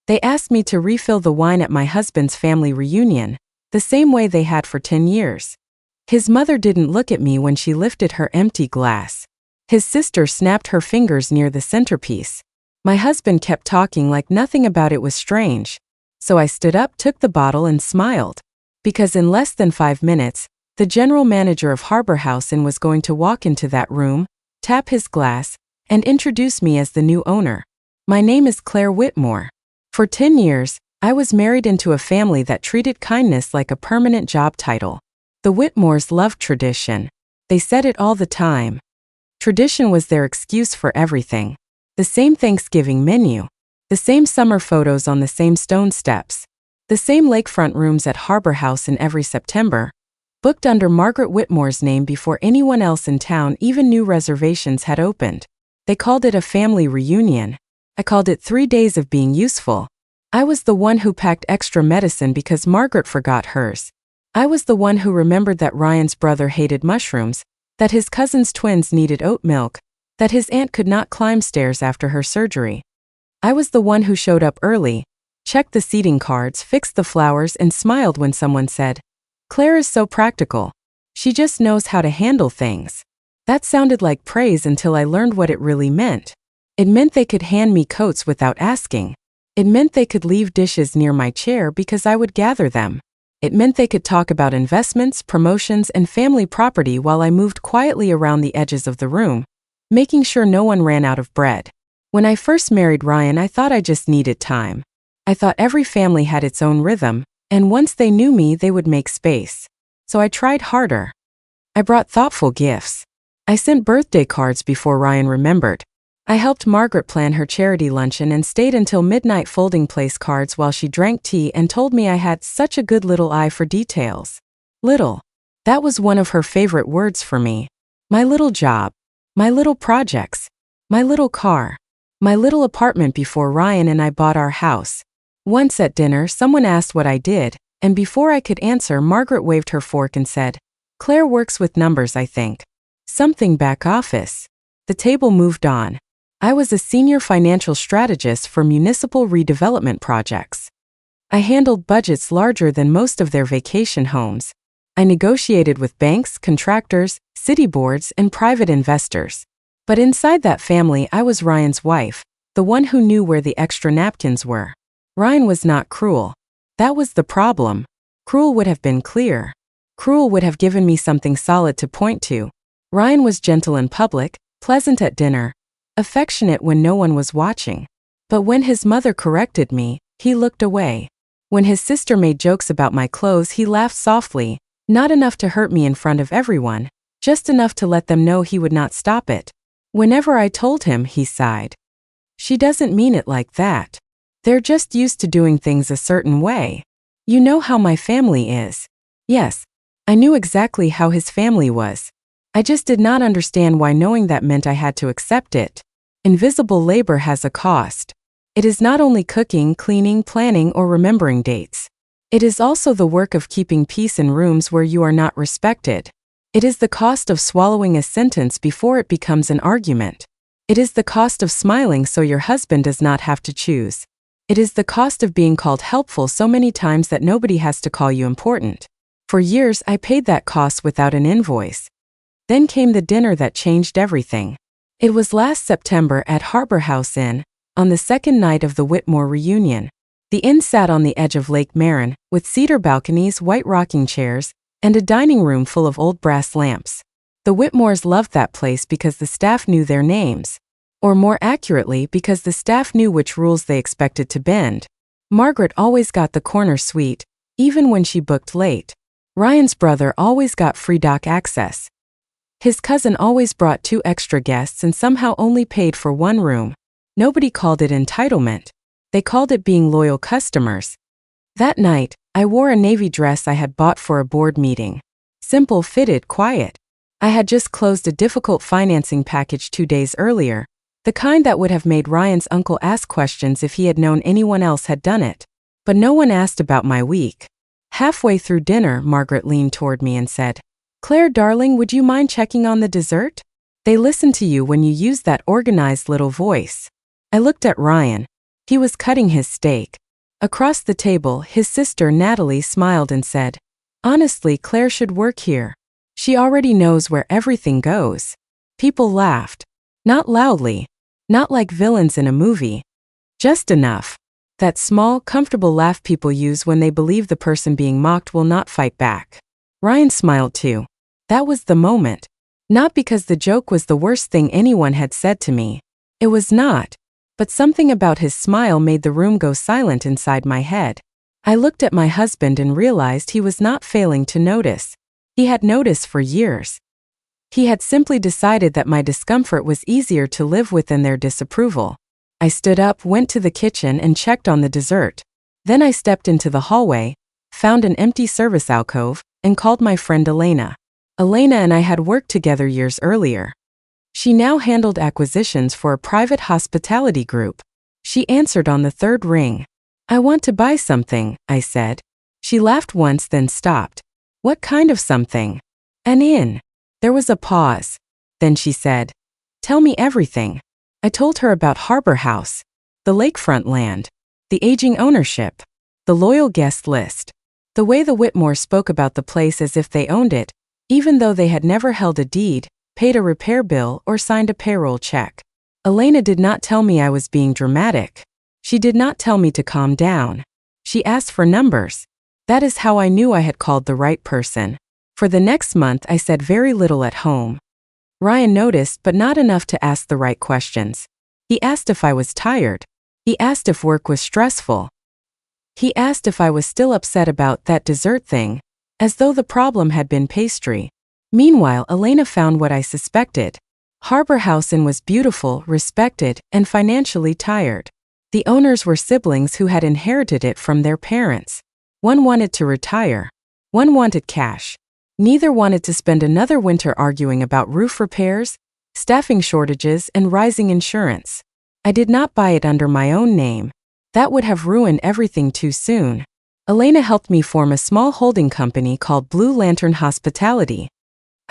They asked me to refill the wine at my husband's family reunion, the same way they had for 10 years. His mother didn't look at me when she lifted her empty glass. His sister snapped her fingers near the centerpiece. My husband kept talking like nothing about it was strange. So I stood up, took the bottle, and smiled. Because in less than 5 minutes, the general manager of Harbor House Inn was going to walk into that room, tap his glass, and introduce me as the new owner. My name is Claire Whitmore. For 10 years, I was married into a family that treated kindness like a permanent job title. The Whitmores loved tradition. They said it all the time. Tradition was their excuse for everything. The same Thanksgiving menu. The same summer photos on the same stone steps. The same lakefront rooms at Harbor House Inn every September, booked under Margaret Whitmore's name before anyone else in town even knew reservations had opened. They called it a family reunion. I called it 3 days of being useful. I was the one who packed extra medicine because Margaret forgot hers. I was the one who remembered that Ryan's brother hated mushrooms, that his cousin's twins needed oat milk, that his aunt could not climb stairs after her surgery. I was the one who showed up early, checked the seating cards, fixed the flowers, and smiled when someone said, "Claire is so practical. She just knows how to handle things." That sounded like praise until I learned what it really meant. It meant they could hand me coats without asking. It meant they could leave dishes near my chair because I would gather them. It meant they could talk about investments, promotions, and family property while I moved quietly around the edges of the room, making sure no one ran out of bread. When I first married Ryan, I thought I just needed time. I thought every family had its own rhythm, and once they knew me, they would make space. So I tried harder. I brought thoughtful gifts. I sent birthday cards before Ryan remembered. I helped Margaret plan her charity luncheon and stayed until midnight folding place cards while she drank tea and told me I had such a good little eye for details. Little. That was one of her favorite words for me. My little job. My little projects. My little car. My little apartment before Ryan and I bought our house. Once at dinner, someone asked what I did, and before I could answer, Margaret waved her fork and said, "Claire works with numbers, I think. Something back office." The table moved on. I was a senior financial strategist for municipal redevelopment projects. I handled budgets larger than most of their vacation homes. I negotiated with banks, contractors, city boards, and private investors. But inside that family, I was Ryan's wife, the one who knew where the extra napkins were. Ryan was not cruel. That was the problem. Cruel would have been clear. Cruel would have given me something solid to point to. Ryan was gentle in public, pleasant at dinner, affectionate when no one was watching. But when his mother corrected me, he looked away. When his sister made jokes about my clothes, he laughed softly, not enough to hurt me in front of everyone, just enough to let them know he would not stop it. Whenever I told him, he sighed. "She doesn't mean it like that. They're just used to doing things a certain way. You know how my family is." Yes, I knew exactly how his family was. I just did not understand why knowing that meant I had to accept it. Invisible labor has a cost. It is not only cooking, cleaning, planning, or remembering dates. It is also the work of keeping peace in rooms where you are not respected. It is the cost of swallowing a sentence before it becomes an argument. It is the cost of smiling so your husband does not have to choose. It is the cost of being called helpful so many times that nobody has to call you important. For years, I paid that cost without an invoice. Then came the dinner that changed everything. It was last September at Harbor House Inn, on the second night of the Whitmore reunion. The inn sat on the edge of Lake Marin, with cedar balconies, white rocking chairs, and a dining room full of old brass lamps. The Whitmores loved that place because the staff knew their names. Or more accurately, because the staff knew which rules they expected to bend. Margaret always got the corner suite, even when she booked late. Ryan's brother always got free dock access. His cousin always brought 2 extra guests and somehow only paid for 1 room. Nobody called it entitlement. They called it being loyal customers. That night, I wore a navy dress I had bought for a board meeting. Simple, fitted, quiet. I had just closed a difficult financing package 2 days earlier, the kind that would have made Ryan's uncle ask questions if he had known anyone else had done it. But no one asked about my week. Halfway through dinner, Margaret leaned toward me and said, "Claire, darling, would you mind checking on the dessert? They listen to you when you use that organized little voice." I looked at Ryan. He was cutting his steak. Across the table, his sister Natalie smiled and said, "Honestly, Claire should work here. She already knows where everything goes." People laughed. Not loudly. Not like villains in a movie. Just enough. That small, comfortable laugh people use when they believe the person being mocked will not fight back. Ryan smiled too. That was the moment. Not because the joke was the worst thing anyone had said to me. It was not. But something about his smile made the room go silent inside my head. I looked at my husband and realized he was not failing to notice. He had noticed for years. He had simply decided that my discomfort was easier to live with than their disapproval. I stood up, went to the kitchen, and checked on the dessert. Then I stepped into the hallway, found an empty service alcove, and called my friend Elena. Elena and I had worked together years earlier. She now handled acquisitions for a private hospitality group. She answered on the third ring. "I want to buy something," I said. She laughed once, then stopped. "What kind of something?" "An inn." There was a pause. Then she said, "Tell me everything." I told her about Harbor House, the lakefront land, the aging ownership, the loyal guest list, the way the Whitmores spoke about the place as if they owned it, even though they had never held a deed, paid a repair bill, or signed a payroll check. Elena did not tell me I was being dramatic. She did not tell me to calm down. She asked for numbers. That is how I knew I had called the right person. For the next month, I said very little at home. Ryan noticed, but not enough to ask the right questions. He asked if I was tired. He asked if work was stressful. He asked if I was still upset about that dessert thing, as though the problem had been pastry. Meanwhile, Elena found what I suspected. Harbor House Inn was beautiful, respected, and financially tired. The owners were siblings who had inherited it from their parents. One wanted to retire. One wanted cash. Neither wanted to spend another winter arguing about roof repairs, staffing shortages, and rising insurance. I did not buy it under my own name. That would have ruined everything too soon. Elena helped me form a small holding company called Blue Lantern Hospitality.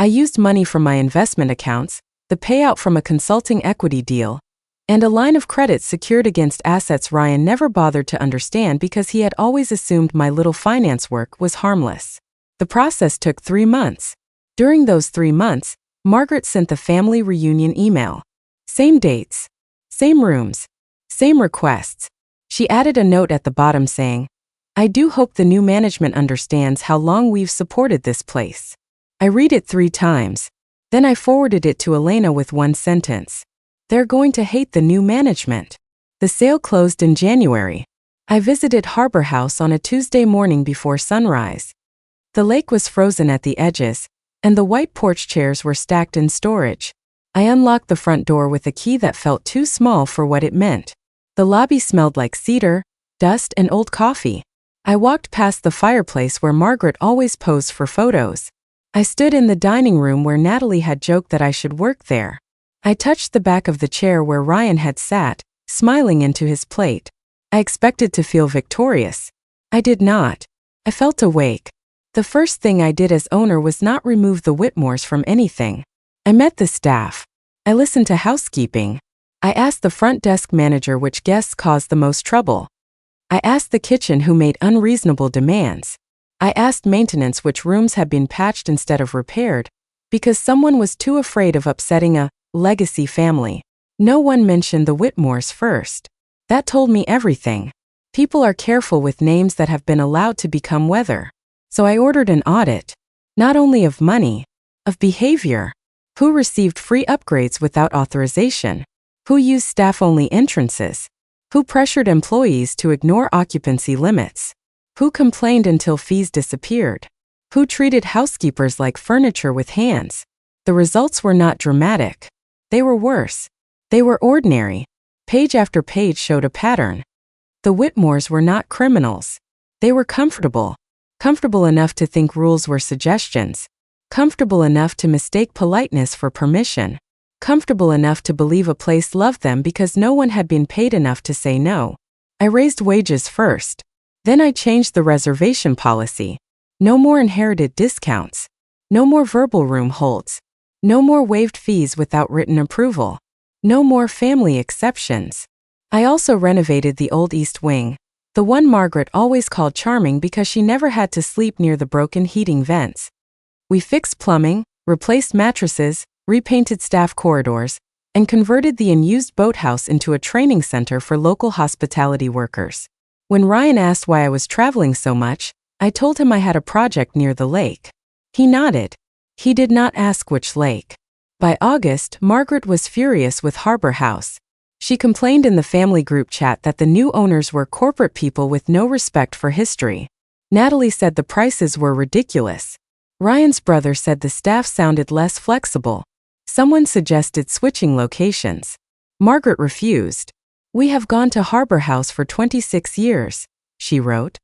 I used money from my investment accounts, the payout from a consulting equity deal, and a line of credit secured against assets Ryan never bothered to understand because he had always assumed my little finance work was harmless. The process took 3 months. During those 3 months, Margaret sent the family reunion email. Same dates, same rooms, same requests. She added a note at the bottom saying, "I do hope the new management understands how long we've supported this place." I read it 3 times. Then I forwarded it to Elena with one sentence. "They're going to hate the new management." The sale closed in January. I visited Harbor House on a Tuesday morning before sunrise. The lake was frozen at the edges, and the white porch chairs were stacked in storage. I unlocked the front door with a key that felt too small for what it meant. The lobby smelled like cedar, dust, and old coffee. I walked past the fireplace where Margaret always posed for photos. I stood in the dining room where Natalie had joked that I should work there. I touched the back of the chair where Ryan had sat, smiling into his plate. I expected to feel victorious. I did not. I felt awake. The first thing I did as owner was not remove the Whitmores from anything. I met the staff. I listened to housekeeping. I asked the front desk manager which guests caused the most trouble. I asked the kitchen who made unreasonable demands. I asked maintenance which rooms had been patched instead of repaired, because someone was too afraid of upsetting a legacy family. No one mentioned the Whitmores first. That told me everything. People are careful with names that have been allowed to become weather. So I ordered an audit, not only of money, of behavior. Who received free upgrades without authorization? Who used staff-only entrances? Who pressured employees to ignore occupancy limits? Who complained until fees disappeared? Who treated housekeepers like furniture with hands? The results were not dramatic. They were worse. They were ordinary. Page after page showed a pattern. The Whitmores were not criminals. They were comfortable. Comfortable enough to think rules were suggestions. Comfortable enough to mistake politeness for permission. Comfortable enough to believe a place loved them because no one had been paid enough to say no. I raised wages first. Then I changed the reservation policy. No more inherited discounts. No more verbal room holds. No more waived fees without written approval. No more family exceptions. I also renovated the old East Wing, the one Margaret always called charming because she never had to sleep near the broken heating vents. We fixed plumbing, replaced mattresses, repainted staff corridors, and converted the unused boathouse into a training center for local hospitality workers. When Ryan asked why I was traveling so much, I told him I had a project near the lake. He nodded. He did not ask which lake. By August, Margaret was furious with Harbor House. She complained in the family group chat that the new owners were corporate people with no respect for history. Natalie said the prices were ridiculous. Ryan's brother said the staff sounded less flexible. Someone suggested switching locations. Margaret refused. "We have gone to Harbor House for 26 years, she wrote.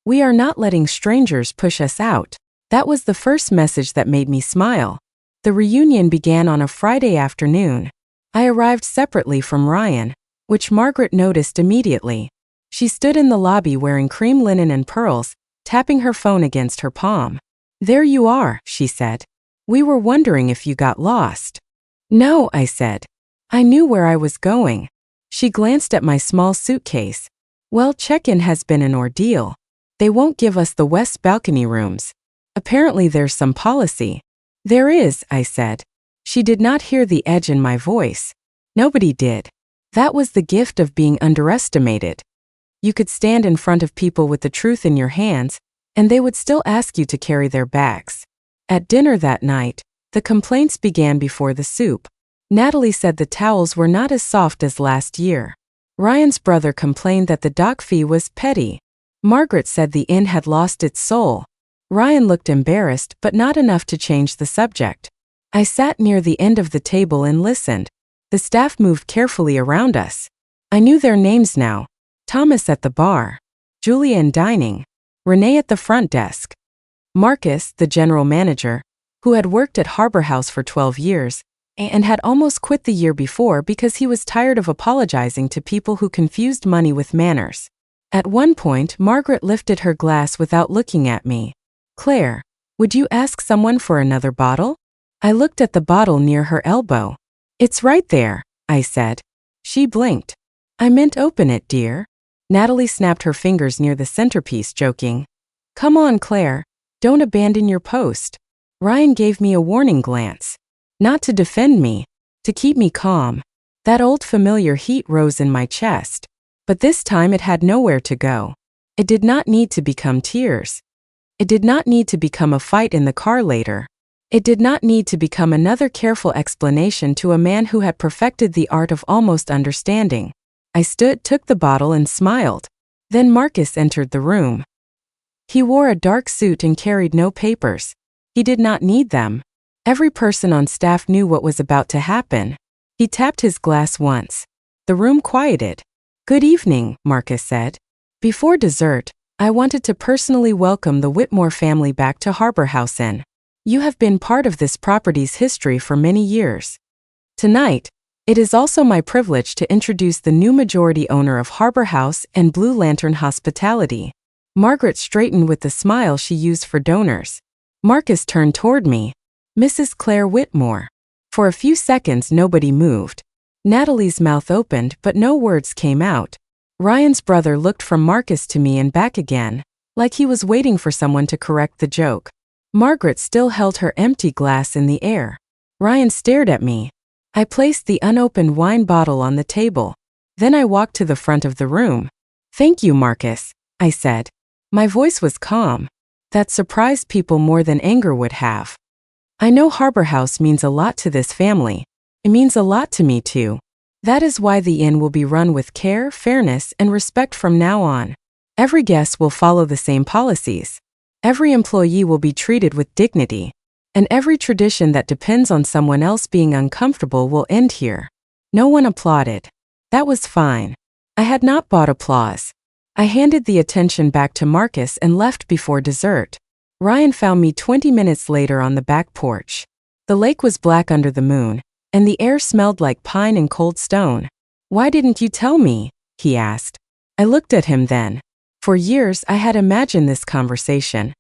"We are not letting strangers push us out." That was the first message that made me smile. The reunion began on a Friday afternoon. I arrived separately from Ryan, which Margaret noticed immediately. She stood in the lobby wearing cream linen and pearls, tapping her phone against her palm. "There you are," she said. "We were wondering if you got lost." "No," I said. "I knew where I was going." She glanced at my small suitcase. "Well, check-in has been an ordeal. They won't give us the west balcony rooms. Apparently there's some policy." "There is," I said. She did not hear the edge in my voice. Nobody did. That was the gift of being underestimated. You could stand in front of people with the truth in your hands, and they would still ask you to carry their bags. At dinner that night, the complaints began before the soup. Natalie said the towels were not as soft as last year. Ryan's brother complained that the dock fee was petty. Margaret said the inn had lost its soul. Ryan looked embarrassed, but not enough to change the subject. I sat near the end of the table and listened. The staff moved carefully around us. I knew their names now. Thomas at the bar, Julia in dining, Renee at the front desk. Marcus, the general manager, who had worked at Harbor House for 12 years, and had almost quit the year before because he was tired of apologizing to people who confused money with manners. At one point, Margaret lifted her glass without looking at me. "Claire, would you ask someone for another bottle?" I looked at the bottle near her elbow. "It's right there," I said. She blinked. "I meant open it, dear." Natalie snapped her fingers near the centerpiece, joking. "Come on, Claire. Don't abandon your post." Ryan gave me a warning glance. Not to defend me, to keep me calm. That old familiar heat rose in my chest. But this time it had nowhere to go. It did not need to become tears. It did not need to become a fight in the car later. It did not need to become another careful explanation to a man who had perfected the art of almost understanding. I stood, took the bottle, and smiled. Then Marcus entered the room. He wore a dark suit and carried no papers. He did not need them. Every person on staff knew what was about to happen. He tapped his glass once. The room quieted. "Good evening," Marcus said. "Before dessert, I wanted to personally welcome the Whitmore family back to Harbor House Inn. You have been part of this property's history for many years. Tonight, it is also my privilege to introduce the new majority owner of Harbor House and Blue Lantern Hospitality." Margaret straightened with the smile she used for donors. Marcus turned toward me. "Mrs. Claire Whitmore." For a few seconds nobody moved. Natalie's mouth opened, but no words came out. Ryan's brother looked from Marcus to me and back again, like he was waiting for someone to correct the joke. Margaret still held her empty glass in the air. Ryan stared at me. I placed the unopened wine bottle on the table. Then I walked to the front of the room. "Thank you, Marcus," I said. My voice was calm. That surprised people more than anger would have. I know Harbor House means a lot to this family. It means a lot to me too. That is why the inn will be run with care, fairness, and respect from now on. Every guest will follow the same policies. Every employee will be treated with dignity. And every tradition that depends on someone else being uncomfortable will end here. No one applauded. That was fine. I had not bought applause. I handed the attention back to Marcus and left before dessert. Ryan found me 20 minutes later on the back porch. The lake was black under the moon, and the air smelled like pine and cold stone. "Why didn't you tell me?" he asked. I looked at him then. For years I had imagined this conversation.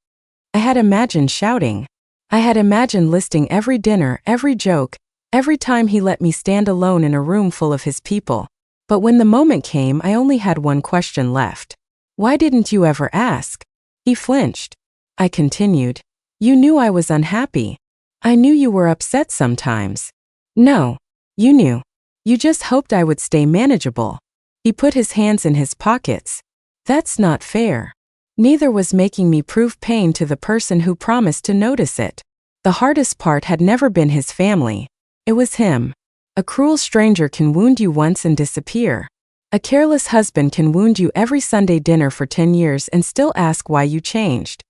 I had imagined shouting. I had imagined listing every dinner, every joke, every time he let me stand alone in a room full of his people. But when the moment came, I only had one question left. Why didn't you ever ask? He flinched. I continued. You knew I was unhappy. I knew you were upset sometimes. No. You knew. You just hoped I would stay manageable. He put his hands in his pockets. That's not fair. Neither was making me prove pain to the person who promised to notice it. The hardest part had never been his family. It was him. A cruel stranger can wound you once and disappear. A careless husband can wound you every Sunday dinner for 10 years and still ask why you changed.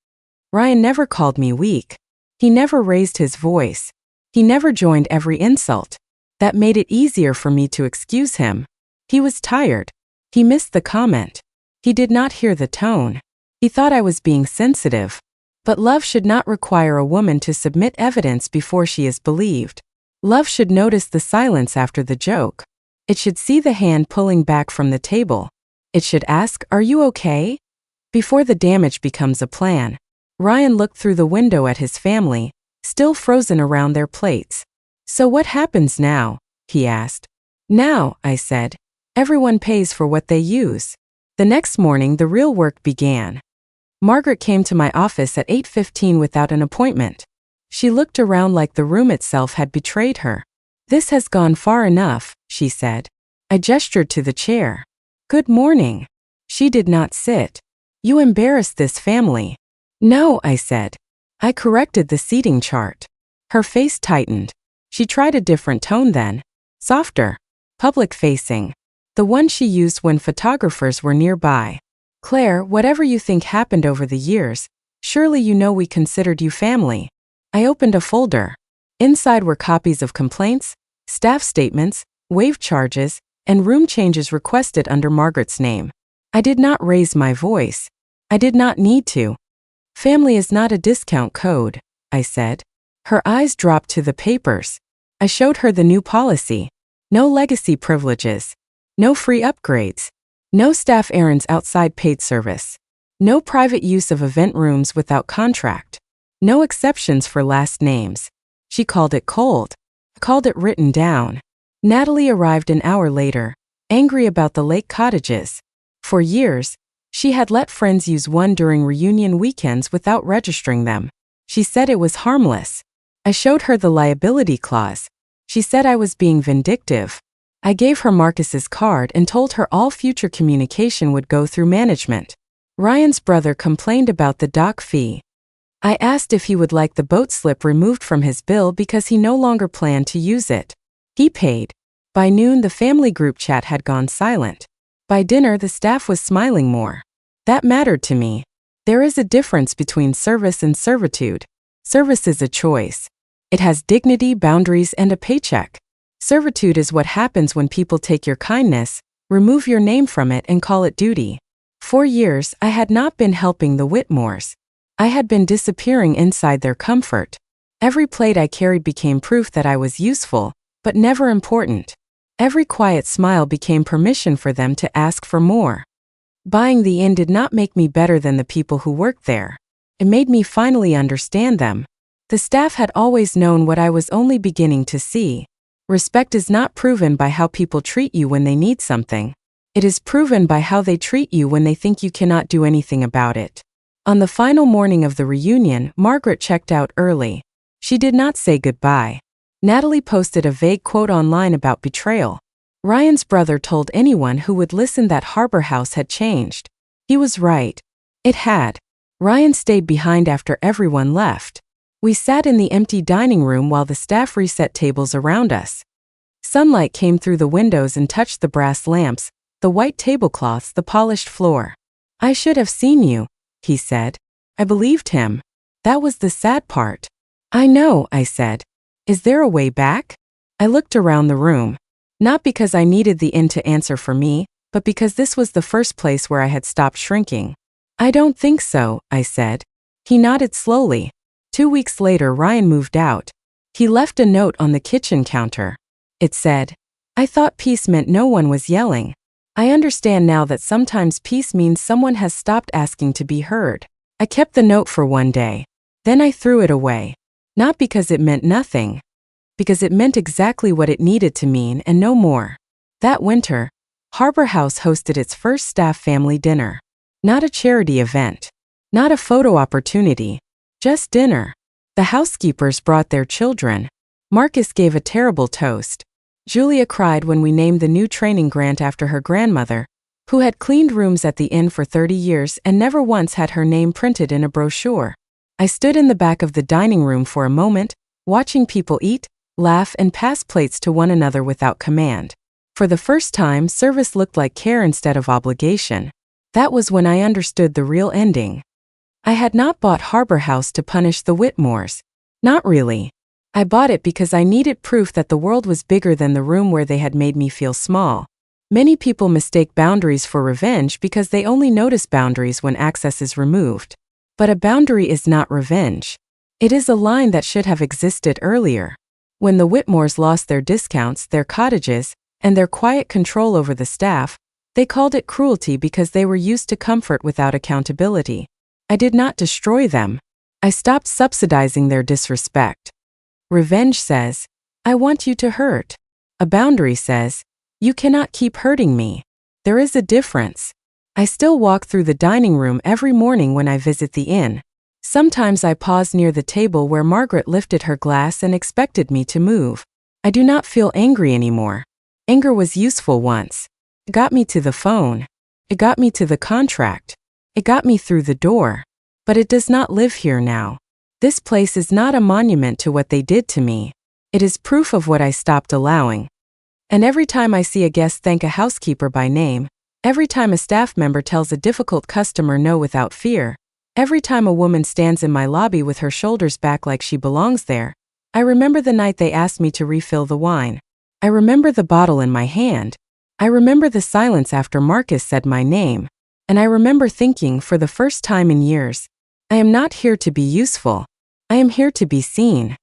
Ryan never called me weak. He never raised his voice. He never joined every insult. That made it easier for me to excuse him. He was tired. He missed the comment. He did not hear the tone. He thought I was being sensitive. But love should not require a woman to submit evidence before she is believed. Love should notice the silence after the joke. It should see the hand pulling back from the table. It should ask, "Are you okay?" before the damage becomes a plan. Ryan looked through the window at his family, still frozen around their plates. So what happens now? He asked. Now, I said, everyone pays for what they use. The next morning, the real work began. Margaret came to my office at 8:15 without an appointment. She looked around like the room itself had betrayed her. This has gone far enough, she said. I gestured to the chair. Good morning. She did not sit. You embarrassed this family. No, I said. I corrected the seating chart. Her face tightened. She tried a different tone then. Softer. Public-facing. The one she used when photographers were nearby. Claire, whatever you think happened over the years, surely you know we considered you family. I opened a folder. Inside were copies of complaints, staff statements, waive charges, and room changes requested under Margaret's name. I did not raise my voice. I did not need to. Family is not a discount code, I said. Her eyes dropped to the papers. I showed her the new policy. No legacy privileges. No free upgrades. No staff errands outside paid service. No private use of event rooms without contract. No exceptions for last names. She called it cold. I called it written down. Natalie arrived an hour later, angry about the lake cottages. For years, she had let friends use one during reunion weekends without registering them. She said it was harmless. I showed her the liability clause. She said I was being vindictive. I gave her Marcus's card and told her all future communication would go through management. Ryan's brother complained about the dock fee. I asked if he would like the boat slip removed from his bill because he no longer planned to use it. He paid. By noon, the family group chat had gone silent. By dinner, the staff was smiling more. That mattered to me. There is a difference between service and servitude. Service is a choice. It has dignity, boundaries, and a paycheck. Servitude is what happens when people take your kindness, remove your name from it, and call it duty. For years, I had not been helping the Whitmores. I had been disappearing inside their comfort. Every plate I carried became proof that I was useful, but never important. Every quiet smile became permission for them to ask for more. Buying the inn did not make me better than the people who worked there. It made me finally understand them. The staff had always known what I was only beginning to see. Respect is not proven by how people treat you when they need something. It is proven by how they treat you when they think you cannot do anything about it. On the final morning of the reunion, Margaret checked out early. She did not say goodbye. Natalie posted a vague quote online about betrayal. Ryan's brother told anyone who would listen that Harbor House had changed. He was right. It had. Ryan stayed behind after everyone left. We sat in the empty dining room while the staff reset tables around us. Sunlight came through the windows and touched the brass lamps, the white tablecloths, the polished floor. I should have seen you, he said. I believed him. That was the sad part. I know, I said. Is there a way back? I looked around the room. Not because I needed the inn to answer for me, but because this was the first place where I had stopped shrinking. I don't think so, I said. He nodded slowly. 2 weeks later, Ryan moved out. He left a note on the kitchen counter. It said, I thought peace meant no one was yelling. I understand now that sometimes peace means someone has stopped asking to be heard. I kept the note for one day. Then I threw it away. Not because it meant nothing. Because it meant exactly what it needed to mean and no more. That winter, Harbor House hosted its first staff family dinner. Not a charity event. Not a photo opportunity. Just dinner. The housekeepers brought their children. Marcus gave a terrible toast. Julia cried when we named the new training grant after her grandmother, who had cleaned rooms at the inn for 30 years and never once had her name printed in a brochure. I stood in the back of the dining room for a moment, watching people eat, laugh, and pass plates to one another without command. For the first time, service looked like care instead of obligation. That was when I understood the real ending. I had not bought Harbor House to punish the Whitmores. Not really. I bought it because I needed proof that the world was bigger than the room where they had made me feel small. Many people mistake boundaries for revenge because they only notice boundaries when access is removed. But a boundary is not revenge. It is a line that should have existed earlier. When the Whitmores lost their discounts, their cottages, and their quiet control over the staff, they called it cruelty because they were used to comfort without accountability. I did not destroy them. I stopped subsidizing their disrespect. Revenge says, I want you to hurt. A boundary says, you cannot keep hurting me. There is a difference. I still walk through the dining room every morning when I visit the inn. Sometimes I pause near the table where Margaret lifted her glass and expected me to move. I do not feel angry anymore. Anger was useful once. It got me to the phone. It got me to the contract. It got me through the door. But it does not live here now. This place is not a monument to what they did to me. It is proof of what I stopped allowing. And every time I see a guest thank a housekeeper by name, every time a staff member tells a difficult customer no without fear, every time a woman stands in my lobby with her shoulders back like she belongs there, I remember the night they asked me to refill the wine. I remember the bottle in my hand. I remember the silence after Marcus said my name. And I remember thinking for the first time in years, I am not here to be useful. I am here to be seen.